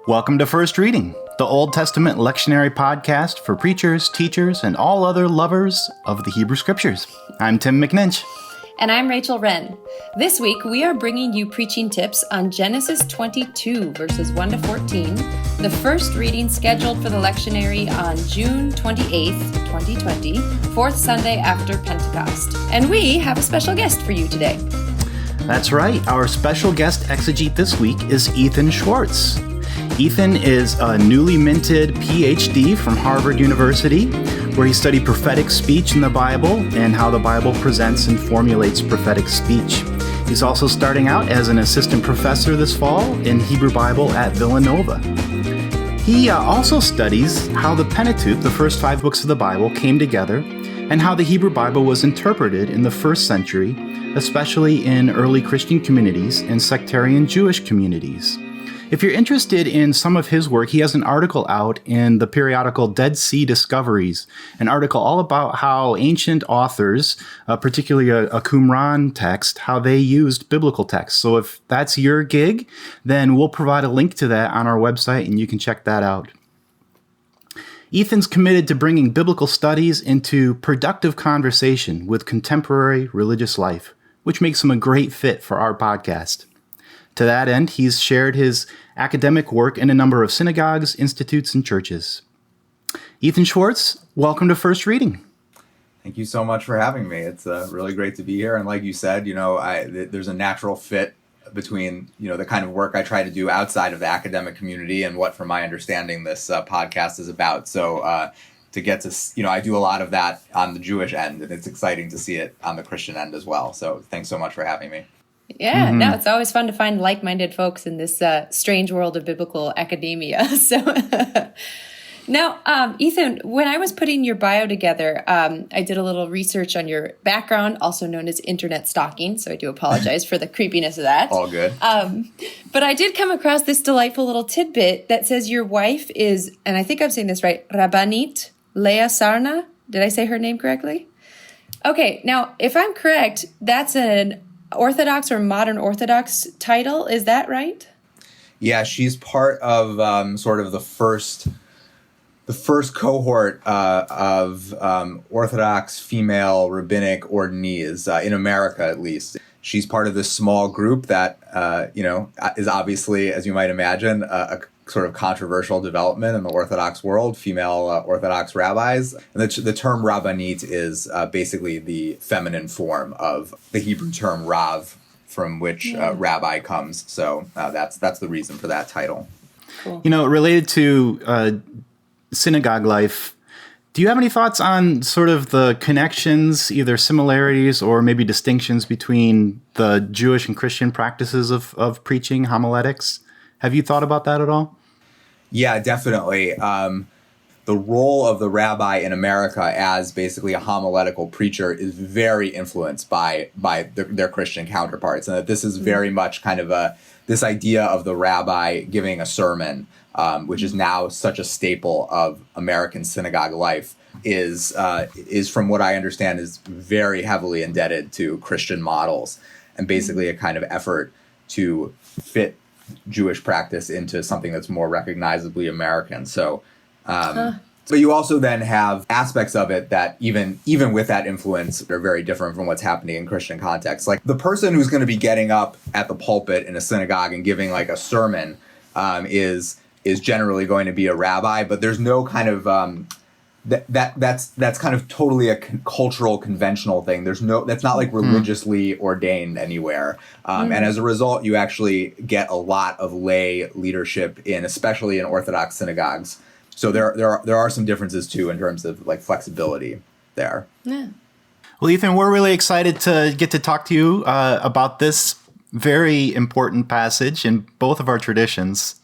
Welcome to First Reading, the Old Testament lectionary podcast for preachers, teachers, and all other lovers of the Hebrew Scriptures. I'm Tim McNinch. And I'm Rachel Wren. This week, we are bringing you preaching tips on Genesis 22, verses 1 to 14, the first reading scheduled for the lectionary on June 28th, 2020, fourth Sunday after Pentecost. And we have a special guest for you today. That's right. Our special guest exegete this week is Ethan Schwartz. Ethan is a newly minted PhD from Harvard University, where he studied prophetic speech in the Bible and how the Bible presents and formulates prophetic speech. He's also starting out as an assistant professor this fall in Hebrew Bible at Villanova. He also studies how the Pentateuch, the first 5 books of the Bible, came together and how the Hebrew Bible was interpreted in the first century, especially in early Christian communities and sectarian Jewish communities. If you're interested in some of his work, he has an article out in the periodical Dead Sea Discoveries, an article all about how ancient authors, particularly a Qumran text, how they used biblical texts. So if that's your gig, then we'll provide a link to that on our website and you can check that out. Ethan's committed to bringing biblical studies into productive conversation with contemporary religious life, which makes him a great fit for our podcast. To that end, he's shared his academic work in a number of synagogues, institutes, and churches. Ethan Schwartz, welcome to First Reading. Thank you so much for having me. It's really great to be here. And like you said, there's a natural fit between, the kind of work I try to do outside of the academic community and what, from my understanding, this podcast is about. So to get to, I do a lot of that on the Jewish end, and it's exciting to see it on the Christian end as well. So thanks so much for having me. Yeah, no, it's always fun to find like-minded folks in this strange world of biblical academia. So now, Ethan, when I was putting your bio together, I did a little research on your background, also known as internet stalking. So I do apologize for the creepiness of that. All good. But I did come across this delightful little tidbit that says your wife is, and I think I'm saying this right, Rabbanit Leah Sarna. Did I say her name correctly? Okay, now, if I'm correct, that's an Orthodox or modern Orthodox title. Is that right? Yeah, she's part of sort of the first cohort of Orthodox female rabbinic ordinees in America, at least. She's part of this small group that is obviously, as you might imagine, a sort of controversial development in the Orthodox world, female Orthodox rabbis. And the term rabbanit is basically the feminine form of the Hebrew term rav, from which rabbi comes. So that's the reason for that title. Cool. Related to synagogue life, do you have any thoughts on sort of the connections, either similarities or maybe distinctions between the Jewish and Christian practices of preaching, homiletics? Have you thought about that at all? Yeah, definitely. The role of the rabbi in America as basically a homiletical preacher is very influenced by their Christian counterparts, and that this is very much kind of this idea of the rabbi giving a sermon, which is now such a staple of American synagogue life, is from what I understand is very heavily indebted to Christian models, and basically a kind of effort to fit Jewish practice into something that's more recognizably American. So, but you also then have aspects of it that even with that influence are very different from what's happening in Christian context. Like the person who's going to be getting up at the pulpit in a synagogue and giving like a sermon is generally going to be a rabbi, but there's no kind of that's kind of totally a cultural conventional thing. That's not like religiously ordained anywhere. And as a result, you actually get a lot of lay leadership especially in Orthodox synagogues. So there are some differences too in terms of like flexibility there. Yeah. Well, Ethan, we're really excited to get to talk to you about this very important passage in both of our traditions.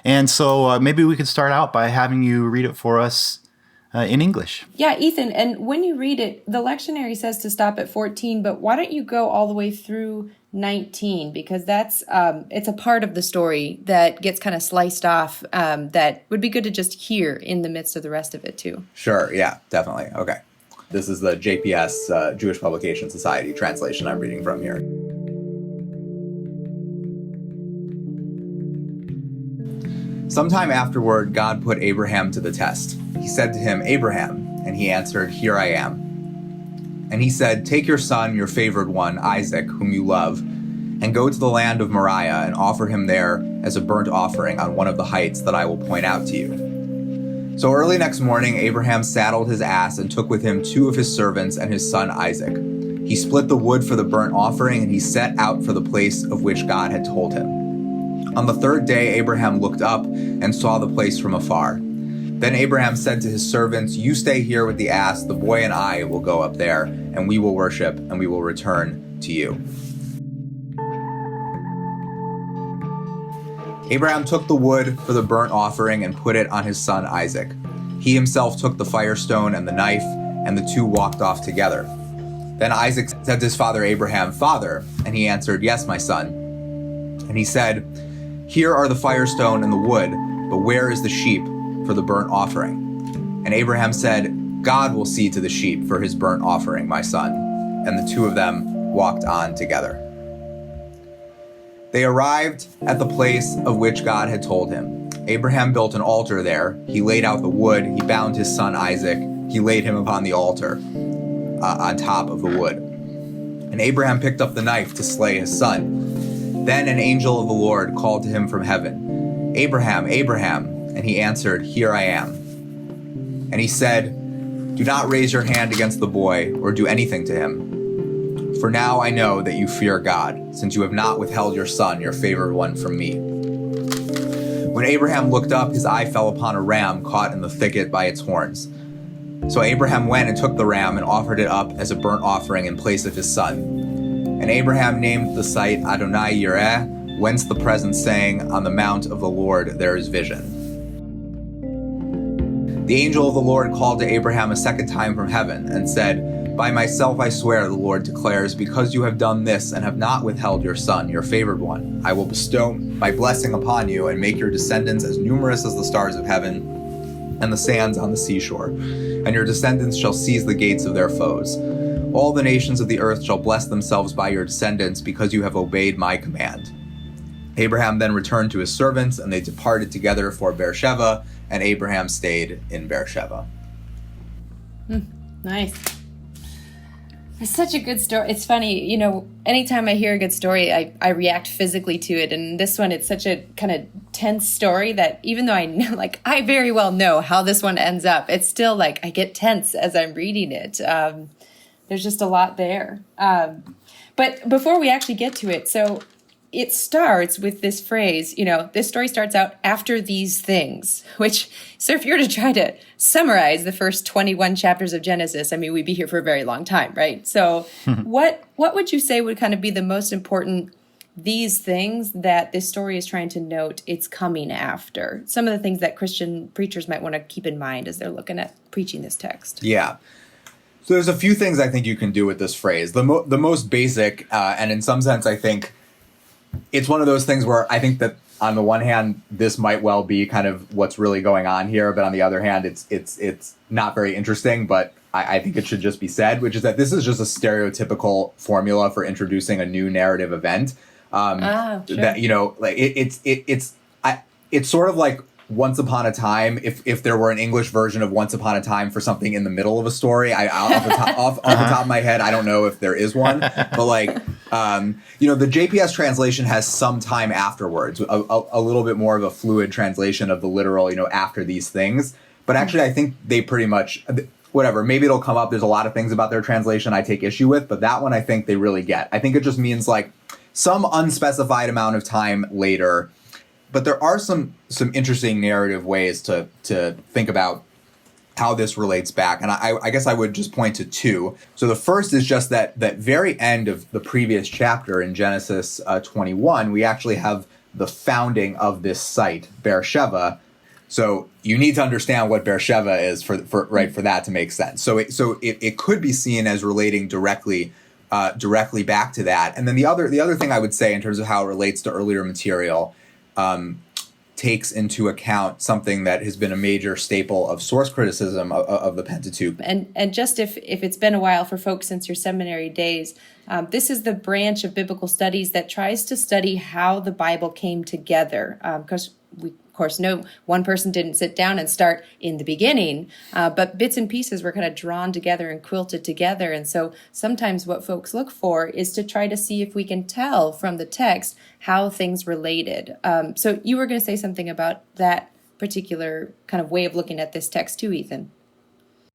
And so maybe we could start out by having you read it for us in English. Yeah, Ethan, and when you read it, the lectionary says to stop at 14, but why don't you go all the way through 19? Because that's it's a part of the story that gets kind of sliced off that would be good to just hear in the midst of the rest of it too. Sure, yeah, definitely. Okay. This is the JPS, Jewish Publication Society translation I'm reading from here. Sometime afterward, God put Abraham to the test. He said to him, "Abraham," and he answered, "Here I am." And he said, "Take your son, your favored one, Isaac, whom you love, and go to the land of Moriah and offer him there as a burnt offering on one of the heights that I will point out to you." So early next morning, Abraham saddled his ass and took with him 2 of his servants and his son Isaac. He split the wood for the burnt offering, and he set out for the place of which God had told him. On the 3rd day, Abraham looked up and saw the place from afar. Then Abraham said to his servants, "You stay here with the ass, the boy and I will go up there, and we will worship, and we will return to you." Abraham took the wood for the burnt offering and put it on his son Isaac. He himself took the firestone and the knife, and the 2 walked off together. Then Isaac said to his father Abraham, "Father," and he answered, "Yes, my son." And he said, "Here are the firestone and the wood, but where is the sheep for the burnt offering?" And Abraham said, "God will see to the sheep for his burnt offering, my son." And the 2 of them walked on together. They arrived at the place of which God had told him. Abraham built an altar there. He laid out the wood. He bound his son Isaac. He laid him upon the altar on top of the wood. And Abraham picked up the knife to slay his son. Then an angel of the Lord called to him from heaven, "Abraham, Abraham," and he answered, "Here I am." And he said, "Do not raise your hand against the boy or do anything to him. For now I know that you fear God, since you have not withheld your son, your favored one, from me." When Abraham looked up, his eye fell upon a ram caught in the thicket by its horns. So Abraham went and took the ram and offered it up as a burnt offering in place of his son. And Abraham named the site Adonai Yireh, whence the presence saying, "On the mount of the Lord there is vision." The angel of the Lord called to Abraham a second time from heaven and said, "By myself I swear," the Lord declares, "because you have done this and have not withheld your son, your favored one, I will bestow my blessing upon you and make your descendants as numerous as the stars of heaven and the sands on the seashore. And your descendants shall seize the gates of their foes. All the nations of the earth shall bless themselves by your descendants, because you have obeyed my command." Abraham then returned to his servants, and they departed together for Beersheba, and Abraham stayed in Beersheba. Nice. It's such a good story. It's funny, anytime I hear a good story, I react physically to it. And this one, it's such a kind of tense story that even though I know, I very well know how this one ends up, it's still I get tense as I'm reading it. There's just a lot there. But before we actually get to it, so it starts with this phrase, this story starts out after these things, so if you were to try to summarize the first 21 chapters of Genesis, we'd be here for a very long time, right? So what would you say would kind of be the most important these things that this story is trying to note it's coming after? Some of the things that Christian preachers might want to keep in mind as they're looking at preaching this text. Yeah. So there's a few things I think you can do with this phrase. The most basic, and in some sense, I think it's one of those things where I think that on the one hand, this might well be kind of what's really going on here, but on the other hand, it's not very interesting. But I think it should just be said, which is that this is just a stereotypical formula for introducing a new narrative event. Sure. That it's sort of like Once Upon a Time, if there were an English version of Once Upon a Time for something in the middle of a story. Off the top of my head, I don't know if there is one, but the JPS translation has some time afterwards, a little bit more of a fluid translation of the literal, after these things. But actually, I think they pretty much, whatever, maybe it'll come up. There's a lot of things about their translation I take issue with, but that one I think they really get. I think it just means some unspecified amount of time later. But there are some interesting narrative ways to think about how this relates back. And I guess I would just point to 2. So the first is just that very end of the previous chapter in Genesis 21, we actually have the founding of this site, Beersheba. So you need to understand what Beersheba is for that to make sense. So it could be seen as relating directly back to that. And then the other thing I would say in terms of how it relates to earlier material takes into account something that has been a major staple of source criticism of the Pentateuch. And just if it's been a while for folks since your seminary days, this is the branch of biblical studies that tries to study how the Bible came together. Because we, of course, no one person didn't sit down and start in the beginning, but bits and pieces were kind of drawn together and quilted together. And so sometimes what folks look for is to try to see if we can tell from the text how things related. So you were going to say something about that particular kind of way of looking at this text too, Ethan.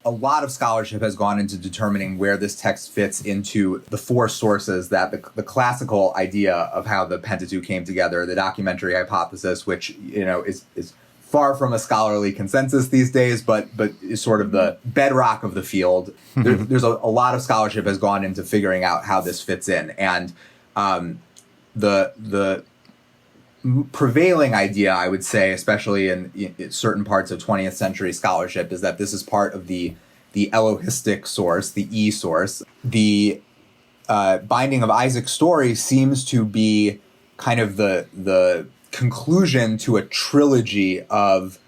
A lot of scholarship has gone into determining where this text fits into the four sources that the classical idea of how the Pentateuch came together, the documentary hypothesis, which, is far from a scholarly consensus these days, but is sort of the bedrock of the field. There's a lot of scholarship has gone into figuring out how this fits in. And the prevailing idea, I would say, especially in certain parts of 20th century scholarship, is that this is part of the Elohistic source, the E source. The Binding of Isaac's story seems to be kind of the conclusion to a trilogy of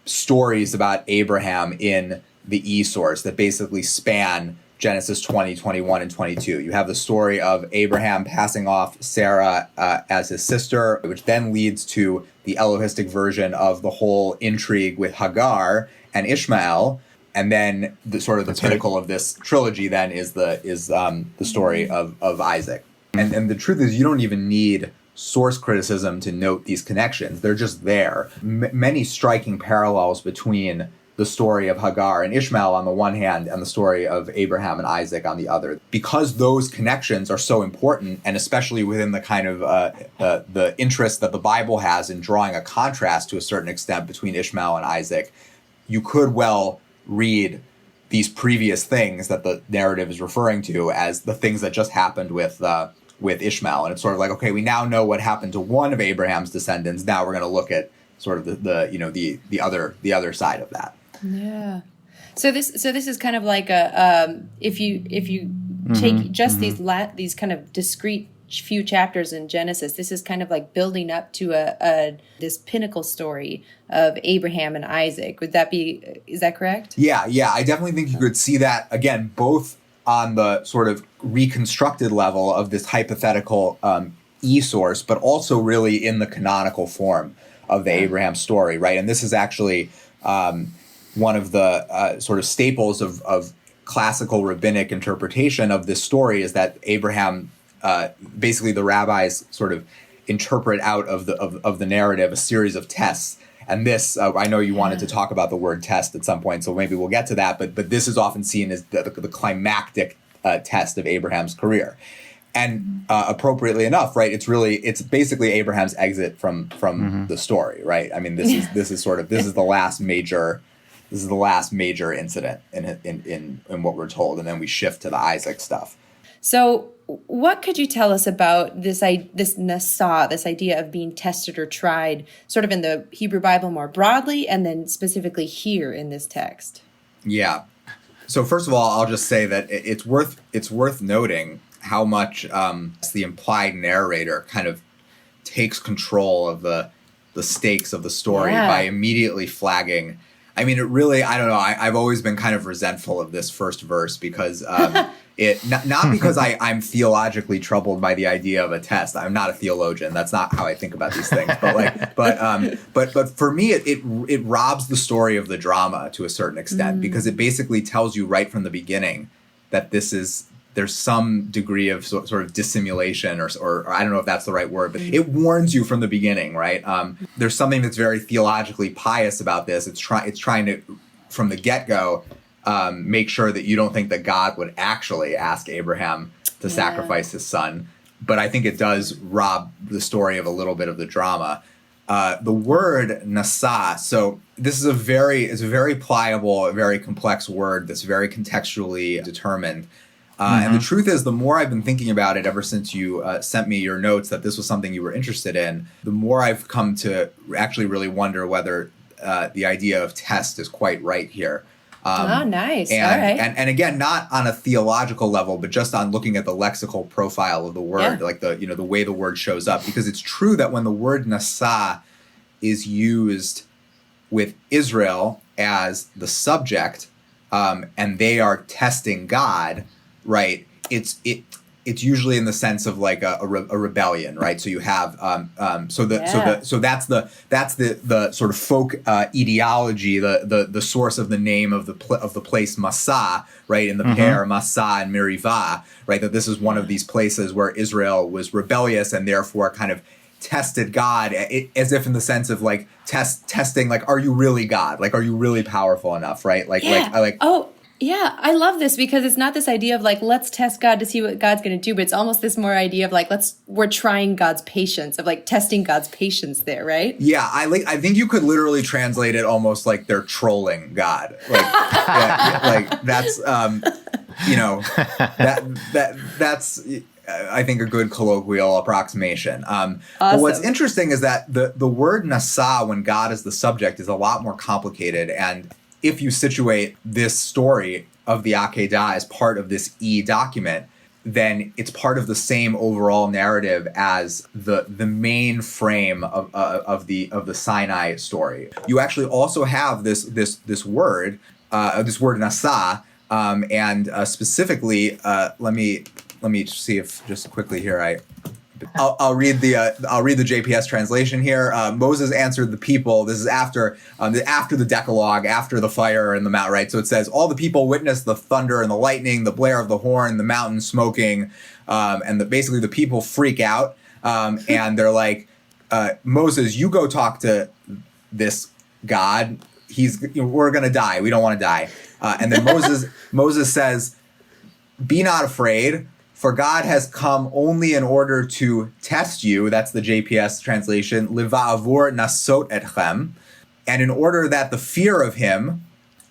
stories about Abraham in the E source that basically span Genesis 20, 21, and 22. You have the story of Abraham passing off Sarah as his sister, which then leads to the Elohistic version of the whole intrigue with Hagar and Ishmael. And then the pinnacle of this trilogy then is the story of Isaac. And the truth is, you don't even need source criticism to note these connections. They're just there. Many striking parallels between the story of Hagar and Ishmael on the one hand and the story of Abraham and Isaac on the other. Because those connections are so important, and especially within the kind of the interest that the Bible has in drawing a contrast to a certain extent between Ishmael and Isaac, you could well read these previous things that the narrative is referring to as the things that just happened with Ishmael. And it's sort of like, okay, we now know what happened to one of Abraham's descendants. Now we're going to look at sort of the other side of that. Yeah. So this is kind of like a if you take just these kind of discrete few chapters in Genesis, this is kind of like building up to this pinnacle story of Abraham and Isaac. Is that correct? Yeah, I definitely think you could see that again, both on the sort of reconstructed level of this hypothetical E source, but also really in the canonical form of the Abraham story, right? And this is actually one of the sort of staples of classical rabbinic interpretation of this story is that Abraham, basically the rabbis sort of interpret out of the narrative a series of tests. And this, I know you wanted to talk about the word test at some point, so maybe we'll get to that. But this is often seen as the climactic test of Abraham's career. And appropriately enough, right? It's basically Abraham's exit from the story, right? I mean, this is the last major incident in what we're told, and then we shift to the Isaac stuff. So, what could you tell us about this nasa, this idea of being tested or tried, sort of in the Hebrew Bible more broadly, and then specifically here in this text? Yeah. So first of all, I'll just say that it's worth noting how much the implied narrator kind of takes control of the stakes of the story by immediately flagging. I mean, I don't know. I've always been kind of resentful of this first verse because not because I'm theologically troubled by the idea of a test. I'm not a theologian. That's not how I think about these things. But for me, it robs the story of the drama to a certain extent because it basically tells you right from the beginning that there's some degree of sort of dissimulation or I don't know if that's the right word, but it warns you from the beginning, right? There's something that's very theologically pious about this. It's trying to, from the get-go, make sure that you don't think that God would actually ask Abraham to sacrifice his son. But I think it does rob the story of a little bit of the drama. The word nasa, so this is a very pliable, a very complex word that's very contextually determined. And the truth is, the more I've been thinking about it ever since you sent me your notes that this was something you were interested in, the more I've come to actually really wonder whether the idea of test is quite right here. Nice. And, all right. and again, not on a theological level, but just on looking at the lexical profile of the word, like the way the word shows up. Because it's true that when the word nasa is used with Israel as the subject, and they are testing God, right? it's usually in the sense of like a rebellion, right? So you have so that's the sort of folk etiology, the source of the name of the place Massah, right? In the pair Massah and Merivah, right? That this is one of these places where Israel was rebellious and therefore kind of tested God, as if in the sense of like testing, like, are you really God? Like, are you really powerful enough, right? Yeah, I love this because it's not this idea of like, let's test God to see what God's going to do, but it's almost this more idea of like, we're trying God's patience, of like testing God's patience there, right? Yeah, I think you could literally translate it almost like they're trolling God. Like, like that's, that's I think a good colloquial approximation. Awesome. But what's interesting is that the word Nasa, when God is the subject, is a lot more complicated. And if you situate this story of the Akedah as part of this document, then it's part of the same overall narrative as the main frame of the Sinai story. You actually also have this word Nasa, and specifically, let me see if just quickly here I'll read the JPS translation here. Moses answered the people. This is after the Decalogue, after the fire and the mount, right? So it says, all the people witnessed the thunder and the lightning, the blare of the horn, the mountain smoking, and basically the people freak out, and they're like, Moses, you go talk to this God. We're gonna die. We don't want to die. And then Moses says, be not afraid, for God has come only in order to test you. That's the JPS translation. Liva'avur nasot etchem. And in order that the fear of him,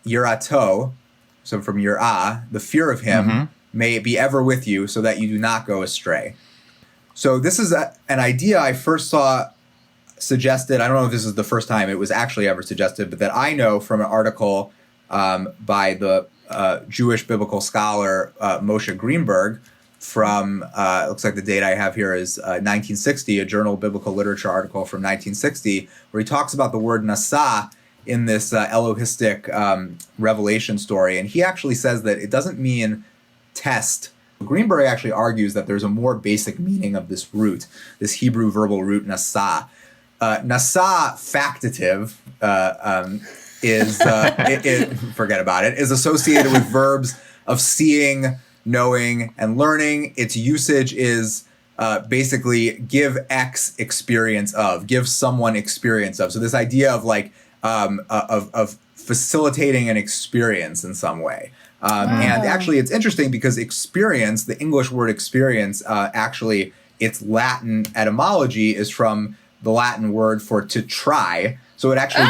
yirato, so from yirah, the fear of him, may be ever with you, so that you do not go astray. So this is an idea I first saw suggested. I don't know if this is the first time it was actually ever suggested, but that I know from an article by the Jewish biblical scholar Moshe Greenberg, from, looks like the date I have here is 1960, a Journal of Biblical Literature article from 1960, where he talks about the word Nasa in this Elohistic revelation story. And he actually says that it doesn't mean test. Greenberg actually argues that there's a more basic meaning of this root, this Hebrew verbal root Nasa. Nasa factative forget about it, is associated with verbs of seeing, knowing, and learning. Its usage is basically give X experience of, give someone experience of. So this idea of like of facilitating an experience in some way. And actually, it's interesting because experience, the English word experience, actually its Latin etymology is from the Latin word for to try. So it actually,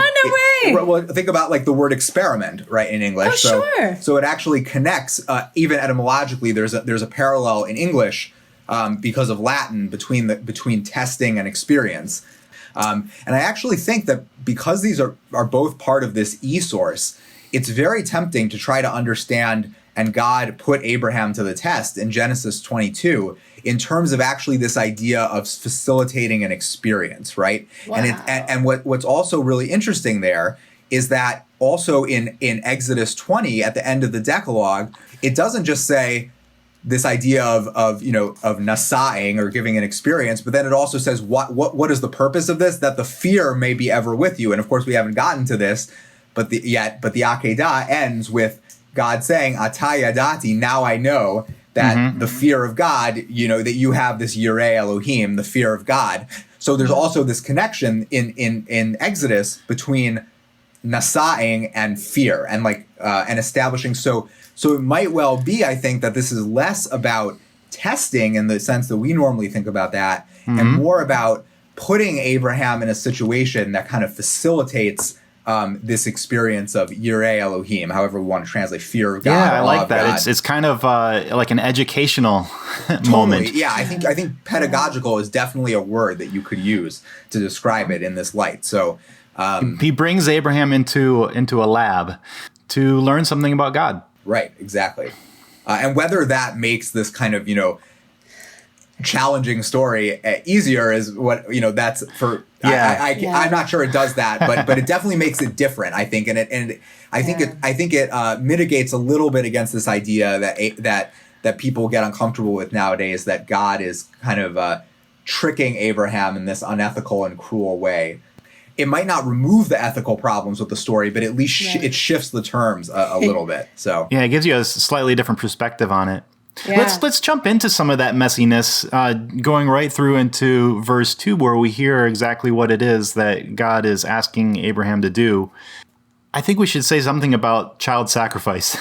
well, think about like the word experiment, right, in English. So it actually connects, even etymologically. There's a parallel in English because of Latin between testing and experience. And I actually think that because these are both part of this source, it's very tempting to try to understand, and God put Abraham to the test in Genesis 22 in terms of actually this idea of facilitating an experience, right? Wow. And what's also really interesting there is that also in Exodus 20 at the end of the Decalogue, it doesn't just say this idea of nasaing or giving an experience, but then it also says what is the purpose of this? That the fear may be ever with you. And of course we haven't gotten to this, but the Akedah ends with God saying, Ata yadati, now I know that the fear of God, that you have this Yireh Elohim, the fear of God. So there's also this connection in Exodus between nasaing and fear and and establishing. So it might well be, I think, that this is less about testing in the sense that we normally think about that, and more about putting Abraham in a situation that kind of facilitates this experience of Yireh Elohim, however we want to translate fear of God. Yeah, I like that. It's kind of like an educational moment. Yeah, I think pedagogical is definitely a word that you could use to describe it in this light. So he brings Abraham into a lab to learn something about God. Right, exactly. And whether that makes this kind of, challenging story easier is what, that's for, I'm not sure it does that, but it definitely makes it different, I think. And I think it mitigates a little bit against this idea that that people get uncomfortable with nowadays, that God is kind of tricking Abraham in this unethical and cruel way. It might not remove the ethical problems with the story, but at least it shifts the terms a little bit. So yeah, it gives you a slightly different perspective on it. Yeah. Let's jump into some of that messiness, going right through into verse 2, where we hear exactly what it is that God is asking Abraham to do. I think we should say something about child sacrifice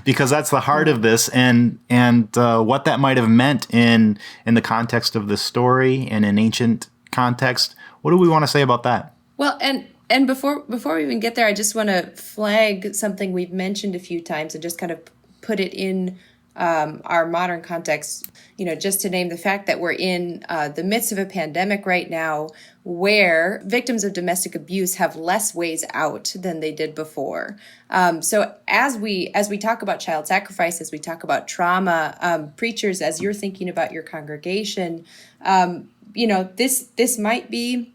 because that's the heart of this, and what that might have meant in the context of this story and in ancient context. What do we want to say about that? Well, and before we even get there, I just want to flag something we've mentioned a few times and just kind of put it in our modern context, just to name the fact that we're in the midst of a pandemic right now where victims of domestic abuse have less ways out than they did before. So as we talk about child sacrifice, as we talk about trauma, preachers, as you're thinking about your congregation, this might be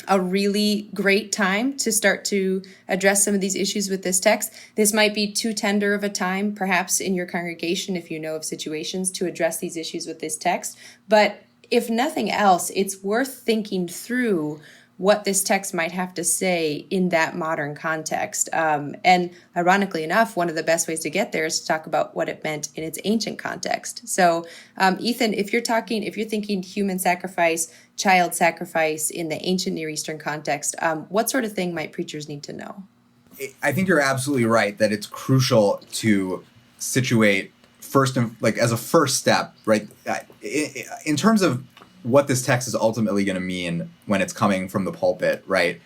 a really great time to start to address some of these issues with this text. This might be too tender of a time, perhaps in your congregation, if you know of situations to address these issues with this text. But if nothing else, it's worth thinking through what this text might have to say in that modern context. And ironically enough, one of the best ways to get there is to talk about what it meant in its ancient context. So, Ethan, if you're thinking human sacrifice, child sacrifice in the ancient Near Eastern context, what sort of thing might preachers need to know? I think you're absolutely right that it's crucial to situate first, as a first step, right? In terms of what this text is ultimately going to mean when it's coming from the pulpit, right?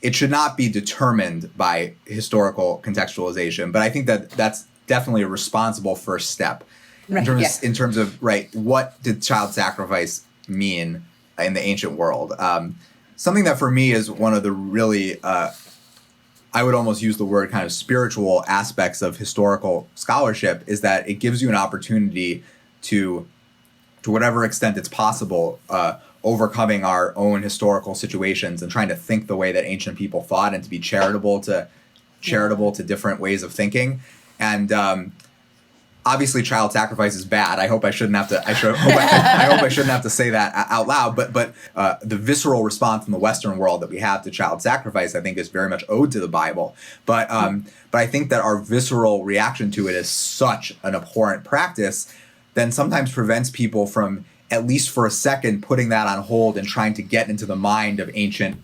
It should not be determined by historical contextualization, but I think that that's definitely a responsible first step in terms of what did child sacrifice mean in the ancient world? Something that for me is one of the really, I would almost use the word kind of spiritual aspects of historical scholarship is that it gives you an opportunity to whatever extent it's possible, overcoming our own historical situations and trying to think the way that ancient people thought and to be charitable to different ways of thinking. And obviously, child sacrifice is bad. I hope I shouldn't have to. I hope I shouldn't have to say that out loud. But the visceral response in the Western world that we have to child sacrifice, I think, is very much owed to the Bible. But I think that our visceral reaction to it is such an abhorrent practice, then sometimes prevents people from, at least for a second, putting that on hold and trying to get into the mind of ancient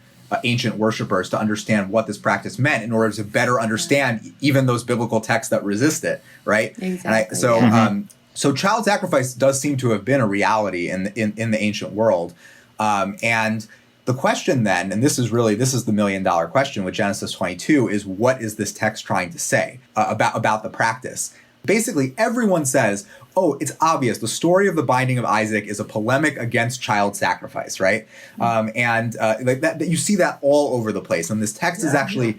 worshipers to understand what this practice meant in order to better understand even those biblical texts that resist it, right? Exactly. So child sacrifice does seem to have been a reality in the ancient world, and the question then, and this is the $1 million question with Genesis 22, is what is this text trying to say about the practice? Basically, everyone says, oh, it's obvious. The story of the binding of Isaac is a polemic against child sacrifice, right? And that you see that all over the place. And this text is actually,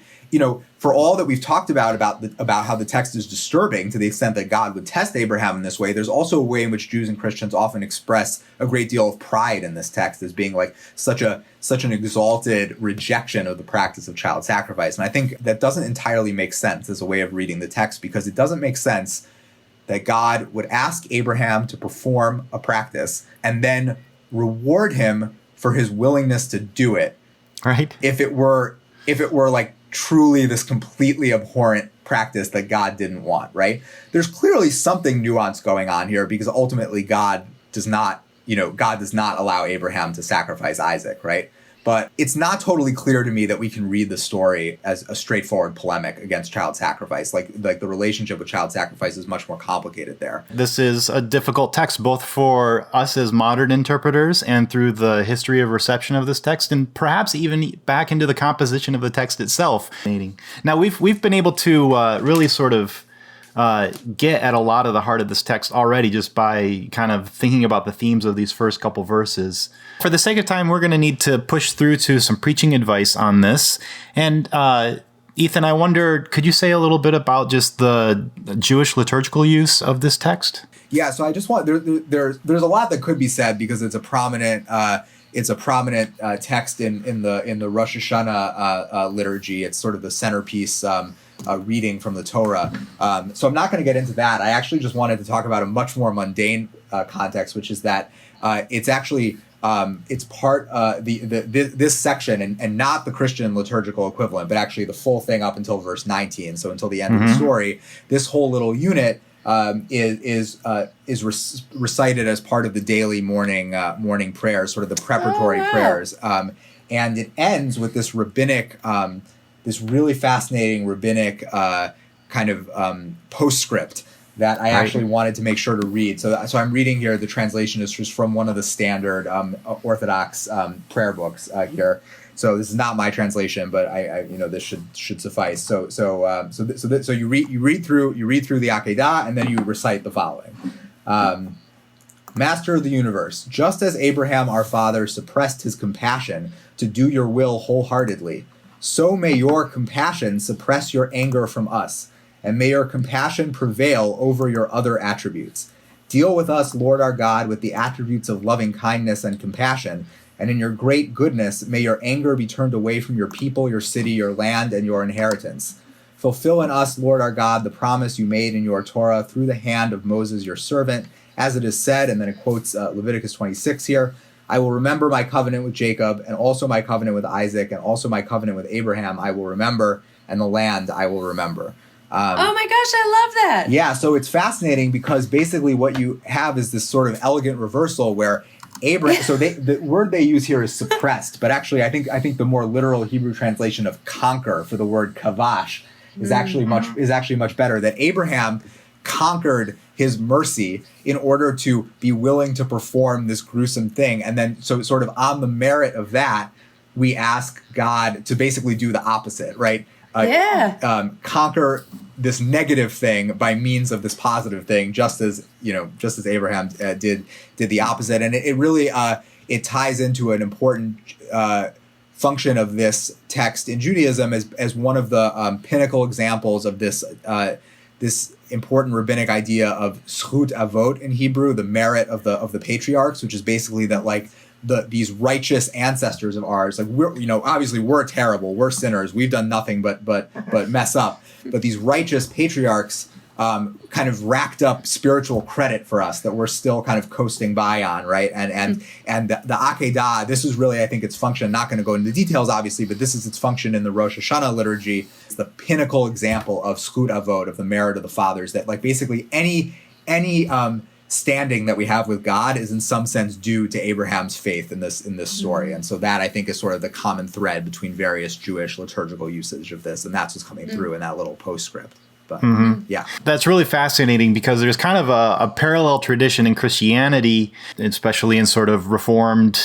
for all that we've talked about how the text is disturbing to the extent that God would test Abraham in this way, there's also a way in which Jews and Christians often express a great deal of pride in this text as being like such an exalted rejection of the practice of child sacrifice. And I think that doesn't entirely make sense as a way of reading the text, because it doesn't make sense that God would ask Abraham to perform a practice and then reward him for his willingness to do it. Right. If it were like truly this completely abhorrent practice that God didn't want, right? There's clearly something nuanced going on here, because ultimately God does not allow Abraham to sacrifice Isaac, right? But it's not totally clear to me that we can read the story as a straightforward polemic against child sacrifice. Like the relationship with child sacrifice is much more complicated there. This is a difficult text, both for us as modern interpreters and through the history of reception of this text, and perhaps even back into the composition of the text itself. Now, we've been able to really sort of get at a lot of the heart of this text already just by kind of thinking about the themes of these first couple verses. For the sake of time, we're going to need to push through to some preaching advice on this. And Ethan, I wonder, could you say a little bit about just the Jewish liturgical use of this text? Yeah, so I just want there's a lot that could be said, because it's a prominent text in the Rosh Hashanah liturgy. It's sort of the centerpiece reading from the Torah. So I'm not going to get into that. I actually just wanted to talk about a much more mundane context, which is that it's actually it's part this section and not the Christian liturgical equivalent, but actually the full thing up until verse 19. So until the end of the story, this whole little unit is recited as part of the daily morning prayers, sort of the preparatory prayers, and it ends with this rabbinic, this really fascinating rabbinic kind of postscript that I actually wanted to make sure to read. So I'm reading here. The translation is just from one of the standard Orthodox prayer books here. So this is not my translation, but I this should suffice. So you read through the Akedah, and then you recite the following. Master of the universe, just as Abraham our father suppressed his compassion to do your will wholeheartedly, so may your compassion suppress your anger from us, and may your compassion prevail over your other attributes. Deal with us, Lord our God, with the attributes of loving kindness and compassion, and in your great goodness, may your anger be turned away from your people, your city, your land, and your inheritance. Fulfill in us, Lord our God, the promise you made in your Torah through the hand of Moses, your servant, as it is said, and then it quotes Leviticus 26 here, I will remember my covenant with Jacob, and also my covenant with Isaac, and also my covenant with Abraham I will remember, and the land I will remember. Oh my gosh, I love that. Yeah, so it's fascinating because basically what you have is this sort of elegant reversal where Abraham, so the word they use here is suppressed, but actually I think the more literal Hebrew translation of conquer for the word kavash is actually much better. That Abraham conquered his mercy in order to be willing to perform this gruesome thing, and then so sort of on the merit of that, we ask God to basically do the opposite, right? Conquer this negative thing by means of this positive thing, just as Abraham did the opposite, and it really it ties into an important function of this text in Judaism as one of the pinnacle examples of this important rabbinic idea of zchut avot in Hebrew, the merit of the patriarchs, which is basically that like these righteous ancestors of ours, like obviously we're terrible, we're sinners, we've done nothing but mess up, but these righteous patriarchs kind of racked up spiritual credit for us that we're still kind of coasting by on, right? And the Akedah, this is really, I think, its function. Not going to go into the details, obviously, but this is its function in the Rosh Hashanah liturgy. It's the pinnacle example of zchut avot, of the merit of the fathers. That like basically any standing that we have with God is in some sense due to Abraham's faith in this story. And so that I think is sort of the common thread between various Jewish liturgical usage of this, and that's what's coming through in that little postscript. But yeah, that's really fascinating because there's kind of a parallel tradition in Christianity, especially in sort of Reformed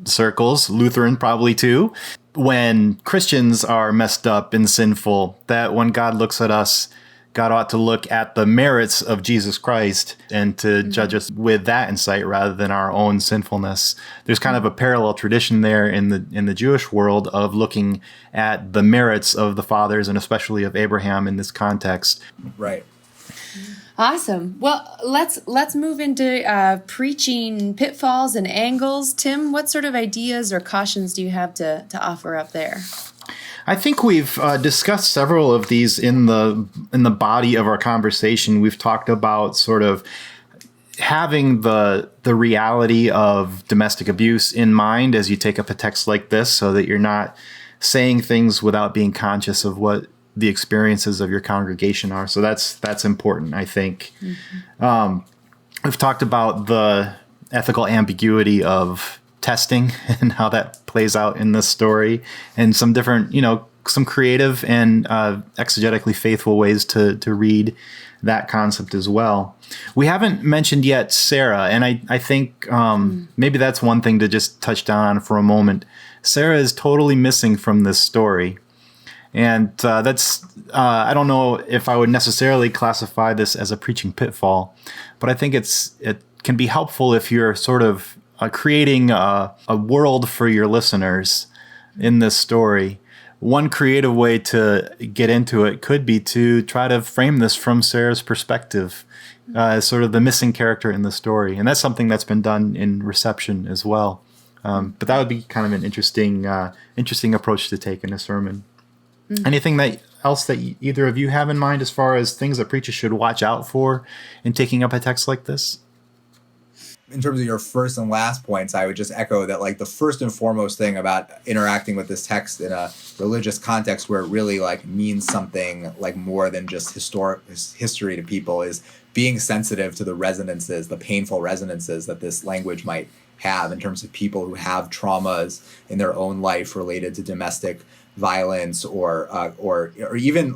circles, Lutheran probably too, when Christians are messed up and sinful, that when God looks at us, God ought to look at the merits of Jesus Christ and to judge us with that insight rather than our own sinfulness. There's kind of a parallel tradition there in the Jewish world of looking at the merits of the fathers and especially of Abraham in this context. Right. Awesome. Well, let's move into preaching pitfalls and angles. Tim, what sort of ideas or cautions do you have to offer up there? I think we've discussed several of these in the body of our conversation. We've talked about sort of having the reality of domestic abuse in mind as you take up a text like this, so that you're not saying things without being conscious of what the experiences of your congregation are. So that's important, I think. We've talked about the ethical ambiguity of testing and how that plays out in this story, and some different, some creative and exegetically faithful ways to read that concept as well. We haven't mentioned yet Sarah, and I think maybe that's one thing to just touch down on for a moment. Sarah is totally missing from this story. And that's, I don't know if I would necessarily classify this as a preaching pitfall, but I think it can be helpful if you're sort of creating a world for your listeners in this story. One creative way to get into it could be to try to frame this from Sarah's perspective as sort of the missing character in the story. And that's something that's been done in reception as well. But that would be kind of an interesting approach to take in a sermon. Anything that else that either of you have in mind as far as things that preachers should watch out for in taking up a text like this? In terms of your first and last points, I would just echo that, like, the first and foremost thing about interacting with this text in a religious context where it really like means something like more than just history to people is being sensitive to the resonances, the painful resonances that this language might have in terms of people who have traumas in their own life related to domestic violence or even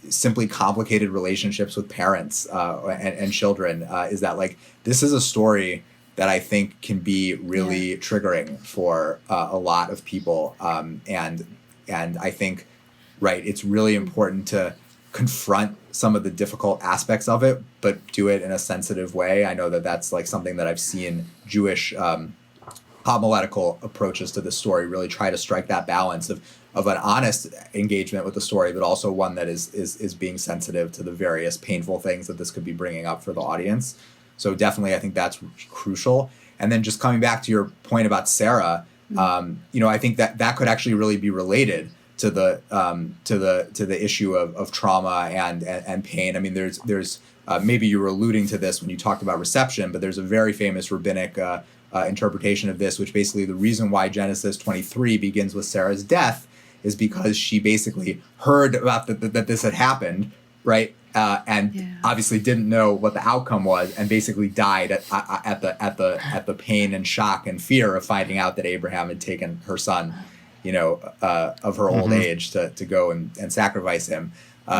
simply complicated relationships with parents and children. Is that like this is a story that I think can be really triggering for a lot of people, and I think it's really important to confront some of the difficult aspects of it, but do it in a sensitive way. I know that that's like something that I've seen Jewish homiletical approaches to the story really try to strike that balance of an honest engagement with the story, but also one that is being sensitive to the various painful things that this could be bringing up for the audience. So definitely, I think that's crucial. And then just coming back to your point about Sarah, I think that could actually really be related to the issue of trauma and pain. I mean, there's maybe you were alluding to this when you talked about reception, but there's a very famous rabbinic interpretation of this, which basically the reason why Genesis 23 begins with Sarah's death is because she basically heard about that this had happened, right? Obviously didn't know what the outcome was, and basically died at the pain and shock and fear of finding out that Abraham had taken her son, of her old age to go and sacrifice him.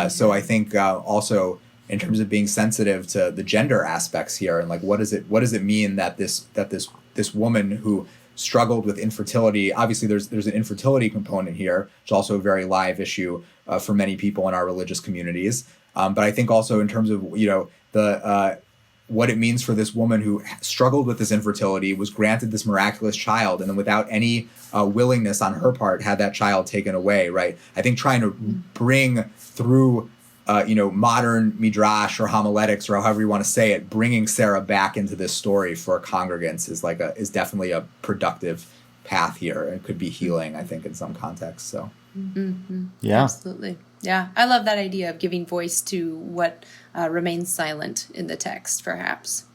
So I think also in terms of being sensitive to the gender aspects here, and like what does it mean that this woman who struggled with infertility, obviously there's an infertility component here, which is also a very live issue for many people in our religious communities. But I think also in terms of what it means for this woman who struggled with this infertility, was granted this miraculous child, and then without any willingness on her part had that child taken away, right? I think trying to bring through modern midrash or homiletics, or however you want to say it, bringing Sarah back into this story for congregants is definitely a productive path here, and could be healing, I think, in some contexts. So, yeah, absolutely, yeah. I love that idea of giving voice to what remains silent in the text, perhaps.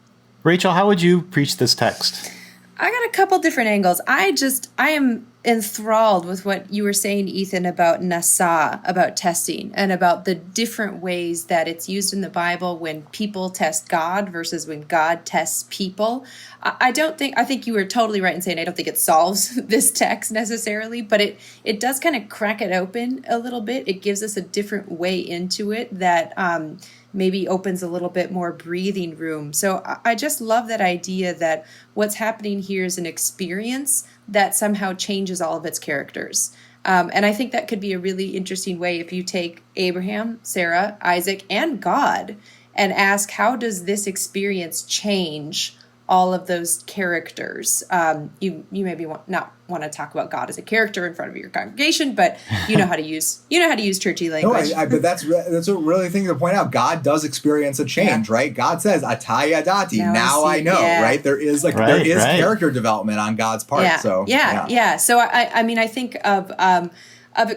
Rachel, how would you preach this text? I got a couple different angles. I am enthralled with what you were saying, Ethan, about nasa, about testing, and about the different ways that it's used in the Bible when people test God versus when God tests people. I think you were totally right in saying I don't think it solves this text necessarily, but it does kind of crack it open a little bit. It gives us a different way into it that maybe opens a little bit more breathing room. So I just love that idea that what's happening here is an experience that somehow changes all of its characters. And I think that could be a really interesting way if you take Abraham, Sarah, Isaac, and God and ask, how does this experience change all of those characters? You maybe not want to talk about God as a character in front of your congregation, but you know how to use churchy language. No, but that's a really thing to point out. God does experience a change, right? God says, "Ataya dati." Now I know, right? There is character development on God's part. Yeah. So So I think of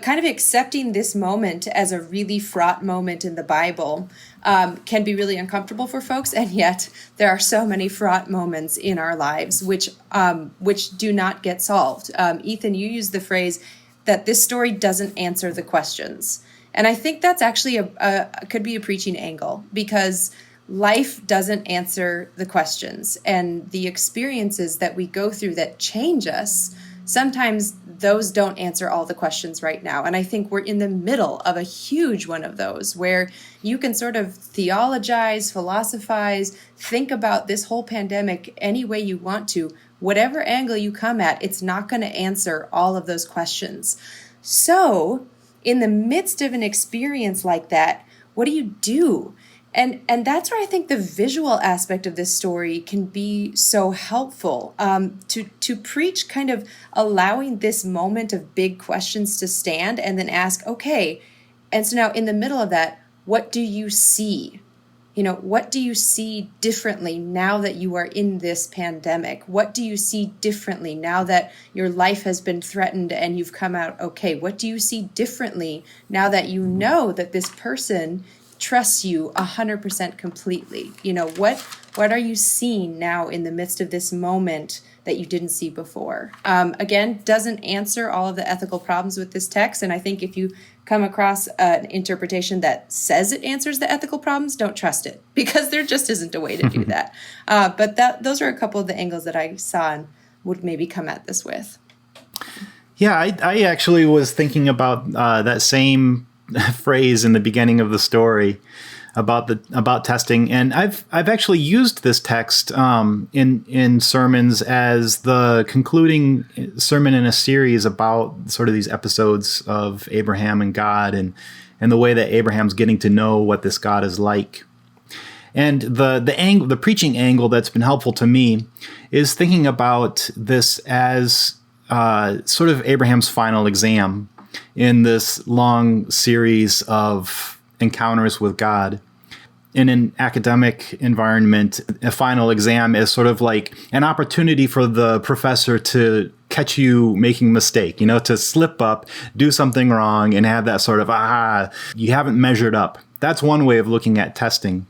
kind of accepting this moment as a really fraught moment in the Bible can be really uncomfortable for folks, and yet there are so many fraught moments in our lives which do not get solved. Ethan, you used the phrase that this story doesn't answer the questions, and I think that's actually could be a preaching angle, because life doesn't answer the questions, and the experiences that we go through that change us, sometimes those don't answer all the questions right now. And I think we're in the middle of a huge one of those where you can sort of theologize, philosophize, think about this whole pandemic any way you want to. Whatever angle you come at, it's not going to answer all of those questions. So in the midst of an experience like that, what do you do? And that's where I think the visual aspect of this story can be so helpful, to preach kind of allowing this moment of big questions to stand and then ask, okay, and so now in the middle of that, what do you see? what do you see differently now that you are in this pandemic? What do you see differently now that your life has been threatened and you've come out okay? What do you see differently now that you know that this person trusts you 100% completely? What are you seeing now in the midst of this moment that you didn't see before? Again, doesn't answer all of the ethical problems with this text. And I think if you come across an interpretation that says it answers the ethical problems, don't trust it, because there just isn't a way to do that. But those are a couple of the angles that I saw and would maybe come at this with. Yeah, I actually was thinking about that same phrase in the beginning of the story about testing, and I've actually used this text in sermons as the concluding sermon in a series about sort of these episodes of Abraham and God, and the way that Abraham's getting to know what this God is like. And the preaching angle that's been helpful to me is thinking about this as sort of Abraham's final exam in this long series of encounters with God. In an academic environment, a final exam is sort of like an opportunity for the professor to catch you making a mistake, to slip up, do something wrong, and have that sort of, you haven't measured up. That's one way of looking at testing.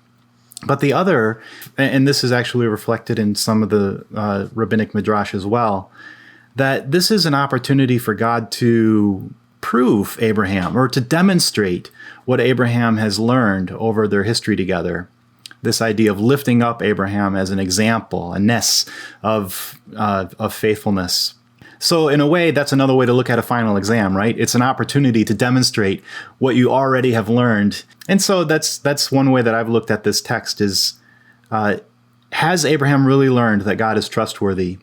But the other, and this is actually reflected in some of the rabbinic midrash as well, that this is an opportunity for God to prove Abraham, or to demonstrate what Abraham has learned over their history together. This idea of lifting up Abraham as an example, a nes of faithfulness. So in a way, that's another way to look at a final exam, right? It's an opportunity to demonstrate what you already have learned. And so that's one way that I've looked at this text is, has Abraham really learned that God is trustworthy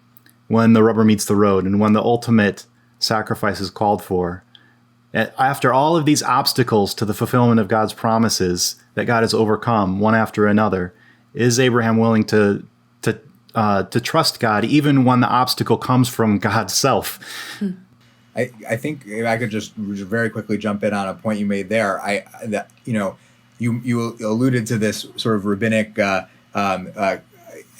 when the rubber meets the road and when the ultimate sacrifice is called for? After all of these obstacles to the fulfillment of God's promises that God has overcome one after another, is Abraham willing to trust God even when the obstacle comes from God's self? I think if I could just very quickly jump in on a point you made there. You alluded to this sort of rabbinic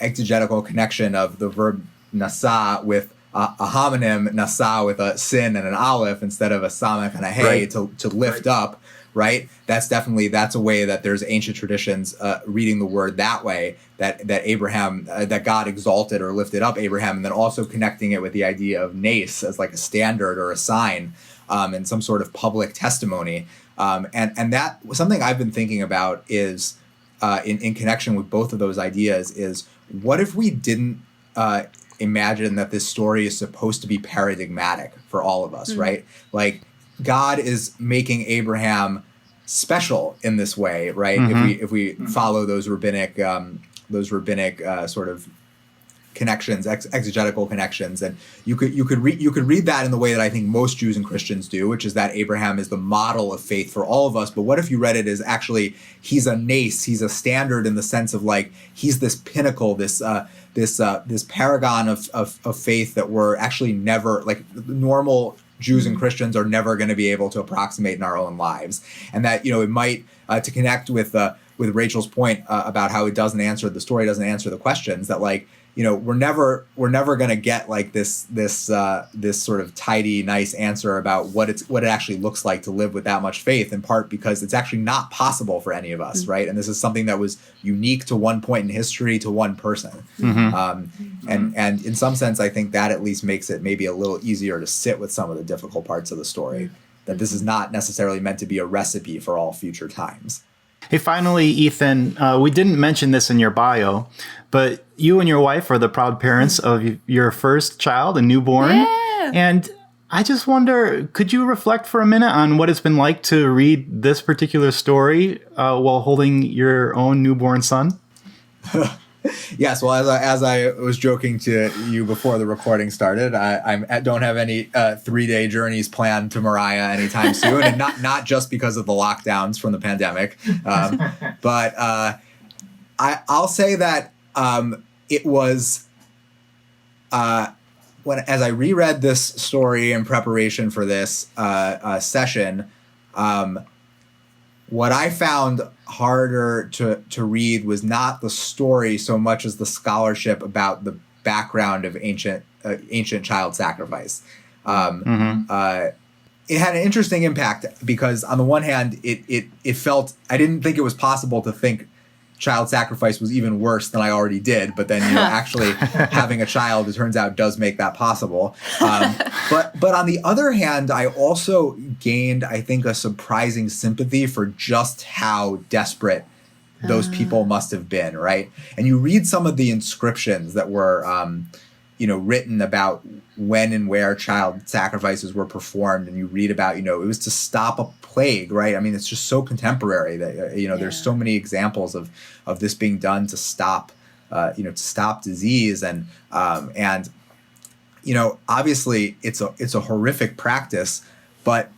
exegetical connection of the verb nasa with a homonym, nasa, with a sin and an aleph instead of a samech and a hey, right, to lift up, right? That's a way that there's ancient traditions reading the word that way, that Abraham, that God exalted or lifted up Abraham, and then also connecting it with the idea of nes as like a standard or a sign, and some sort of public testimony. And that something I've been thinking about is in connection with both of those ideas is, what if we didn't imagine that this story is supposed to be paradigmatic for all of us, right? Like, God is making Abraham special in this way, right? Mm-hmm. If we follow those rabbinic sort of connections, exegetical connections, and you could read that in the way that I think most Jews and Christians do, which is that Abraham is the model of faith for all of us. But what if you read it as actually he's a nes, he's a standard in the sense of like he's this pinnacle, this paragon of faith that we're actually never, like, normal Jews and Christians are never going to be able to approximate in our own lives, and that it might to connect with Rachel's point about how the story doesn't answer the questions, that like we're never going to get like this sort of tidy, nice answer about what it actually looks like to live with that much faith, in part because it's actually not possible for any of us, mm-hmm. right? And this is something that was unique to one point in history, to one person. Mm-hmm. And in some sense, I think that at least makes it maybe a little easier to sit with some of the difficult parts of the story, that this is not necessarily meant to be a recipe for all future times. Hey, finally, Ethan, we didn't mention this in your bio, but you and your wife are the proud parents of your first child, a newborn. Yeah. And I just wonder, could you reflect for a minute on what it's been like to read this particular story while holding your own newborn son? Yes, well, as I was joking to you before the recording started, I don't have any 3-day journeys planned to Moriah anytime soon, and not just because of the lockdowns from the pandemic, but I'll say that it was as I reread this story in preparation for this session. what I found harder to read was not the story so much as the scholarship about the background of ancient child sacrifice. It had an interesting impact because on the one hand, it felt, I didn't think it was possible to think child sacrifice was even worse than I already did. But then, actually having a child, it turns out, does make that possible. But on the other hand, I also gained, I think, a surprising sympathy for just how desperate those people must have been, right? And you read some of the inscriptions that were, written about when and where child sacrifices were performed, and you read about, it was to stop a plague, right? I mean, it's just so contemporary that, there's so many examples of this being done to stop, to stop disease. And obviously it's a horrific practice, but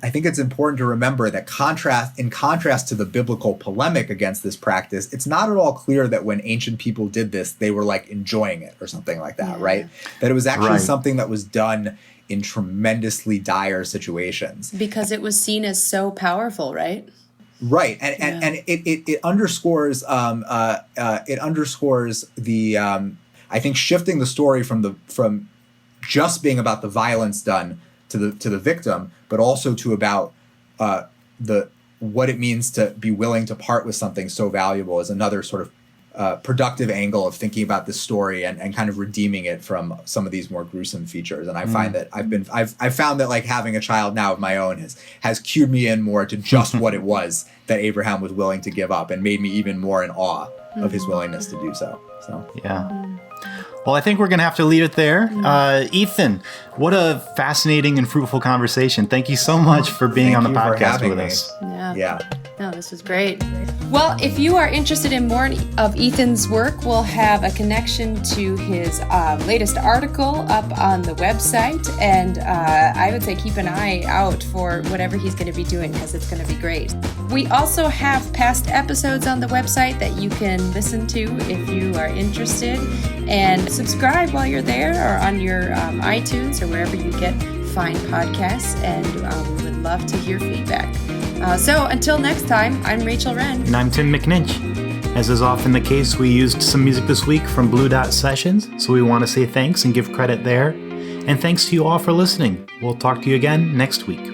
I think it's important to remember that in contrast to the biblical polemic against this practice, it's not at all clear that when ancient people did this, they were like enjoying it or something like that, right? That it was actually something that was done in tremendously dire situations. Because it was seen as so powerful, right? Right. And it underscores the I think shifting the story from just being about the violence done to the victim, but also to about what it means to be willing to part with something so valuable is another sort of productive angle of thinking about this story and kind of redeeming it from some of these more gruesome features. And I find that I've found that like having a child now of my own has cued me in more to just what it was that Abraham was willing to give up, and made me even more in awe of his willingness to do so. Yeah. Well, I think we're going to have to leave it there. Ethan, what a fascinating and fruitful conversation. Thank you so much for being on the podcast with us. Yeah. No, this was great. Well, if you are interested in more of Ethan's work, we'll have a connection to his latest article up on the website. And I would say keep an eye out for whatever he's going to be doing, because it's going to be great. We also have past episodes on the website that you can listen to if you are interested. And subscribe while you're there, or on your iTunes or wherever you get fine podcasts. And we would love to hear feedback. So until next time, I'm Rachel Wren. And I'm Tim McNinch. As is often the case, we used some music this week from Blue Dot Sessions, so we want to say thanks and give credit there. And thanks to you all for listening. We'll talk to you again next week.